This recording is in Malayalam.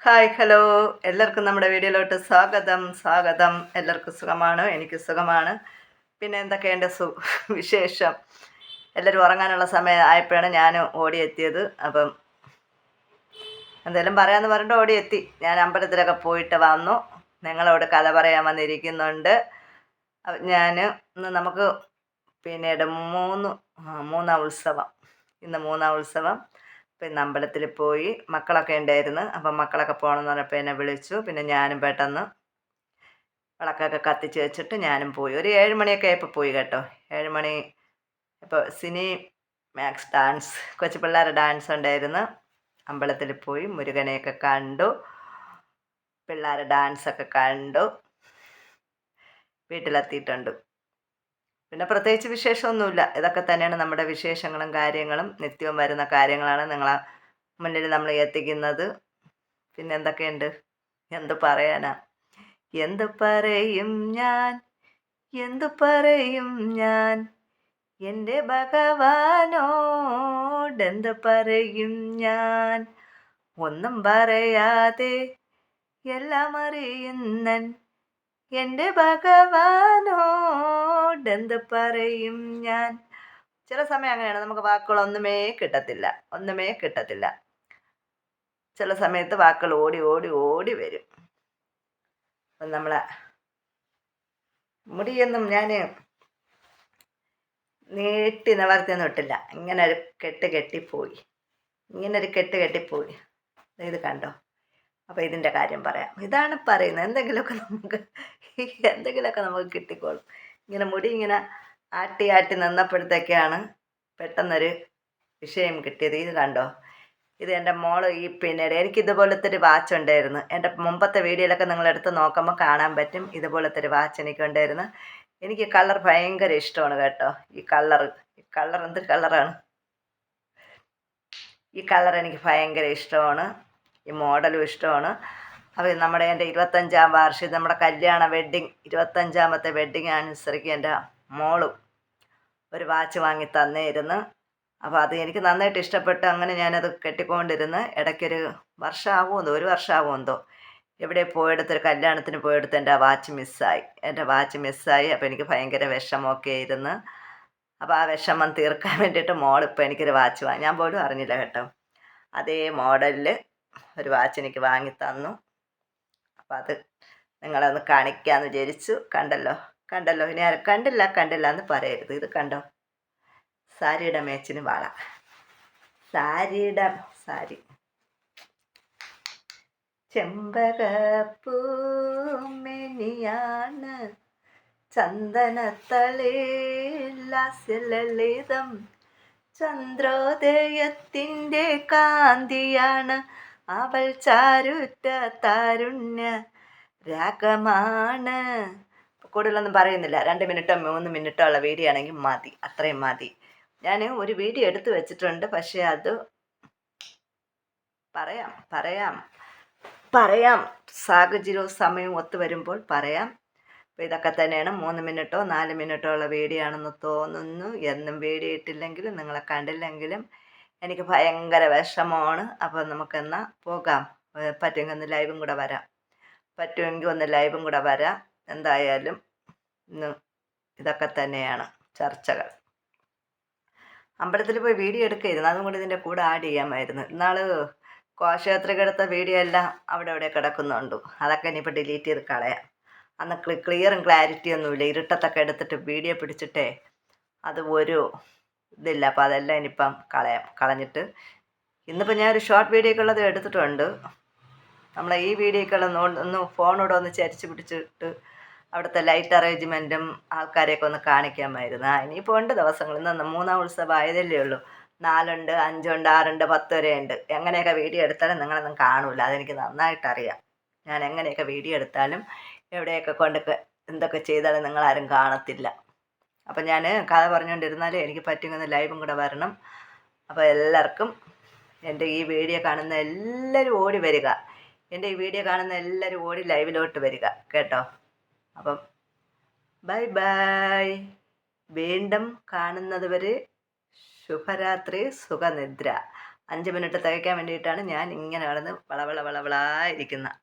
ഹായ് ഹലോ എല്ലാവർക്കും നമ്മുടെ വീഡിയോയിലോട്ട് സ്വാഗതം സ്വാഗതം. എല്ലാവർക്കും സുഖമാണ്, എനിക്ക് സുഖമാണ്. പിന്നെ എന്തൊക്കെയുണ്ട് വിശേഷം? എല്ലാവരും ഉറങ്ങാനുള്ള സമയം ആയപ്പോഴാണ് ഞാൻ ഓടിയെത്തിയത്. അപ്പം എന്തെങ്കിലും പറയാമെന്ന് പറഞ്ഞിട്ട് ഓടിയെത്തി. ഞാൻ അമ്പലത്തിലൊക്കെ പോയിട്ട് വന്നു. നിങ്ങളോട് കഥ പറയാൻ വന്നിരിക്കുന്നുണ്ട്. ഞാൻ ഇന്ന് നമുക്ക് പിന്നീട് മൂന്നാം ഉത്സവം. ഇന്ന് മൂന്നാം ഉത്സവം. പിന്നെ അമ്പലത്തിൽ പോയി. മക്കളൊക്കെ ഉണ്ടായിരുന്നു. അപ്പം മക്കളൊക്കെ പോകണമെന്ന് പറഞ്ഞപ്പോൾ എന്നെ വിളിച്ചു. പിന്നെ ഞാനും പെട്ടെന്ന് വിളക്കൊക്കെ കത്തിച്ച് വെച്ചിട്ട് ഞാനും പോയി. ഒരു 7 മണിയൊക്കെ ആയപ്പോൾ പോയി കേട്ടോ. 7 മണി ഇപ്പോൾ മാക്സ് ഡാൻസ്, കൊച്ചു പിള്ളേരുടെ ഡാൻസ് ഉണ്ടായിരുന്നു. അമ്പലത്തിൽ പോയി മുരുകനെയൊക്കെ കണ്ടു, പിള്ളേരുടെ ഡാൻസൊക്കെ കണ്ടു, വീട്ടിലെത്തിയിട്ടുണ്ട്. പിന്നെ പ്രത്യേകിച്ച് വിശേഷമൊന്നുമില്ല. ഇതൊക്കെ തന്നെയാണ് നമ്മുടെ വിശേഷങ്ങളും കാര്യങ്ങളും. നിത്യവും വരുന്ന കാര്യങ്ങളാണ് നിങ്ങളെ മുന്നിൽ നമ്മൾ എത്തിക്കുന്നത്. പിന്നെ എന്തൊക്കെയുണ്ട്? എന്ത് പറയാനാ? എന്തു പറയും ഞാൻ, എന്തു പറയും ഞാൻ, എൻ്റെ ഭഗവാനോടെന്തു പറയും ഞാൻ. ഒന്നും പറയാതെ എല്ലാം അറിയുന്നൻ എൻ്റെ ഭഗവാനോടെന്ത് പറയും ഞാൻ. ചില സമയം അങ്ങനെയാണ്, നമുക്ക് വാക്കുകളൊന്നുമേ കിട്ടത്തില്ല, ഒന്നുമേ കിട്ടത്തില്ല. ചില സമയത്ത് വാക്കുകൾ ഓടി ഓടി ഓടി വരും. അപ്പം നമ്മളെ മുടിയൊന്നും ഞാൻ നീട്ടി നിവർത്തിയൊന്നും ഇട്ടില്ല. ഇങ്ങനെ ഒരു കെട്ടിപ്പോയി. ഇത് കണ്ടോ? അപ്പോൾ ഇതിൻ്റെ കാര്യം പറയാം. ഇതാണ് പറയുന്നത്. എന്തെങ്കിലുമൊക്കെ നമുക്ക് കിട്ടിക്കോളും. ഇങ്ങനെ മുടി ഇങ്ങനെ ആട്ടി ആട്ടി നിന്നപ്പോഴത്തേക്കാണ് പെട്ടെന്നൊരു വിഷയം കിട്ടിയത്. ഇത് കണ്ടോ? ഇത് എൻ്റെ മോള് പിന്നീട് എനിക്ക് ഇതുപോലത്തെ ഒരു വാച്ച് ഉണ്ടായിരുന്നു. എൻ്റെ മുമ്പത്തെ വീഡിയോയിലൊക്കെ നിങ്ങളെടുത്ത് നോക്കുമ്പോൾ കാണാൻ പറ്റും. ഇതുപോലത്തെ ഒരു വാച്ച് എനിക്കുണ്ടായിരുന്നു. എനിക്ക് കളർ ഭയങ്കര ഇഷ്ടമാണ് കേട്ടോ. ഈ കളർ എന്തൊരു കളറാണ്! ഈ കളർ എനിക്ക് ഭയങ്കര ഇഷ്ടമാണ്. ഈ മോഡലും ഇഷ്ടമാണ്. അപ്പോൾ എൻ്റെ 25-ാം വാർഷികം, നമ്മുടെ കല്യാണ 25-ാമത്തെ വെഡ്ഡിങ് ആനിവേഴ്സറിക്ക് എൻ്റെ മോളും ഒരു വാച്ച് വാങ്ങി തന്നിരുന്നു. അപ്പോൾ അത് എനിക്ക് നന്നായിട്ട് ഇഷ്ടപ്പെട്ടു. അങ്ങനെ ഞാനത് കെട്ടിക്കൊണ്ടിരുന്ന് ഇടയ്ക്കൊരു ഒരു വർഷമാവുമെന്തോ എവിടെ പോയെടുത്തൊരു കല്യാണത്തിന് പോയെടുത്ത് എൻ്റെ വാച്ച് മിസ്സായി. അപ്പോൾ എനിക്ക് ഭയങ്കര വിഷമമൊക്കെ ആയിരുന്നു. അപ്പോൾ ആ വിഷമം തീർക്കാൻ വേണ്ടിയിട്ട് മോളിപ്പോൾ എനിക്കൊരു വാച്ച് വാങ്ങി. ഞാൻ പോലും അറിഞ്ഞില്ല കേട്ടോ. അതേ മോഡലിൽ ഒരു വാച്ച് എനിക്ക് വാങ്ങി തന്നു. അപ്പം അത് നിങ്ങളൊന്ന് കാണിക്കാമെന്ന് വിചാരിച്ചു. കണ്ടല്ലോ ഇനി ആരും കണ്ടില്ല എന്ന് പറയരുത്. ഇത് കണ്ടോ? സാരിയുടെ മേച്ചിന് വള. സാരി ചെമ്പകപ്പൂമെനിയാണ്, ചന്ദനത്തളിലാസ്യലളിതം, ചന്ദ്രോദയത്തിൻ്റെ കാന്തിയാണ്, അവൾ ചാരുറ്റ താരുണ്യ രാഗമാണ്. കൂടുതലൊന്നും പറയുന്നില്ല. 2 മിനിറ്റോ 3 മിനിറ്റോ ഉള്ള വീഡിയോ ആണെങ്കിൽ മതി, അത്രയും മതി. ഞാൻ ഒരു വീഡിയോ എടുത്ത് വെച്ചിട്ടുണ്ട്. പക്ഷേ അത് പറയാം സാഹചര്യവും സമയവും ഒത്തു വരുമ്പോൾ പറയാം. അപ്പോൾ ഇതൊക്കെ തന്നെയാണ്. 3 മിനിറ്റോ 4 മിനിറ്റോ ഉള്ള വീഡിയോ ആണെന്ന് തോന്നുന്നു. എന്നും വീഡിയോ ഇട്ടില്ലെങ്കിലും നിങ്ങളെ കണ്ടില്ലെങ്കിലും എനിക്ക് ഭയങ്കര വിഷമമാണ്. അപ്പോൾ നമുക്കെന്നാൽ പോകാം. പറ്റുമെങ്കിൽ ഒന്ന് ലൈവും കൂടെ വരാം. എന്തായാലും ഇന്ന് ഇതൊക്കെ തന്നെയാണ് ചർച്ചകൾ. അമ്പലത്തിൽ പോയി വീഡിയോ എടുക്കായിരുന്നു, അതും കൂടി ഇതിൻ്റെ കൂടെ ആഡ് ചെയ്യാമായിരുന്നു. ഇന്നാൾ ഘോഷയാത്രയ്ക്ക് എടുത്ത വീഡിയോ എല്ലാം അവിടെ കിടക്കുന്നുണ്ട്. അതൊക്കെ ഇനിയിപ്പോൾ ഡിലീറ്റ് ചെയ്ത് കളയാം. അന്ന് ക്ലിയറും ക്ലാരിറ്റി ഒന്നുമില്ല. ഇരുട്ടത്തൊക്കെ എടുത്തിട്ട് വീഡിയോ പിടിച്ചിട്ടേ അത് ഒരു ഇതില്ല. അപ്പോൾ അതെല്ലാം ഇനിയിപ്പം കളഞ്ഞിട്ട് ഇന്നിപ്പോൾ ഞാനൊരു ഷോർട്ട് വീഡിയോക്കുള്ളത് എടുത്തിട്ടുണ്ട്. നമ്മളെ ഈ വീഡിയോക്കുള്ള ഒന്ന് ഫോണോടെ ഒന്ന് ചരിച്ച് പിടിച്ചിട്ട് അവിടുത്തെ ലൈറ്റ് അറേഞ്ച്മെൻറ്റും ആൾക്കാരെയൊക്കെ ഒന്ന് കാണിക്കാമായിരുന്നു. ഇനിയിപ്പോൾ ഉണ്ട് ദിവസങ്ങൾ. ഇന്ന് 3-ാം ഉത്സവം ആയതല്ലേ ഉള്ളൂ. 4 ഉണ്ട്, 5 ഉണ്ട്, 6 ഉണ്ട്, 10 വരെ ഉണ്ട്. എങ്ങനെയൊക്കെ വീഡിയോ എടുത്താലും നിങ്ങളൊന്നും കാണില്ല. അതെനിക്ക് നന്നായിട്ടറിയാം. ഞാൻ എങ്ങനെയൊക്കെ വീഡിയോ എടുത്താലും എവിടെയൊക്കെ എന്തൊക്കെ ചെയ്താലും നിങ്ങളാരും കാണത്തില്ല. അപ്പം ഞാൻ കഥ പറഞ്ഞുകൊണ്ടിരുന്നാലും എനിക്ക് പറ്റുമെന്ന് ലൈവും കൂടെ വരണം. അപ്പോൾ എല്ലാവർക്കും എൻ്റെ ഈ വീഡിയോ കാണുന്ന എല്ലാവരും ഓടി വരിക. ഓടി ലൈവിലോട്ട് വരിക കേട്ടോ. അപ്പം ബൈ. വീണ്ടും കാണുന്നത് വരെ ശുഭരാത്രി, സുഖനിദ്ര. 5 മിനിറ്റ് തികയ്ക്കാൻ വേണ്ടിയിട്ടാണ് ഞാൻ ഇങ്ങനെ കിടന്ന് വളവള വളവളാ ഇരിക്കുന്നത്.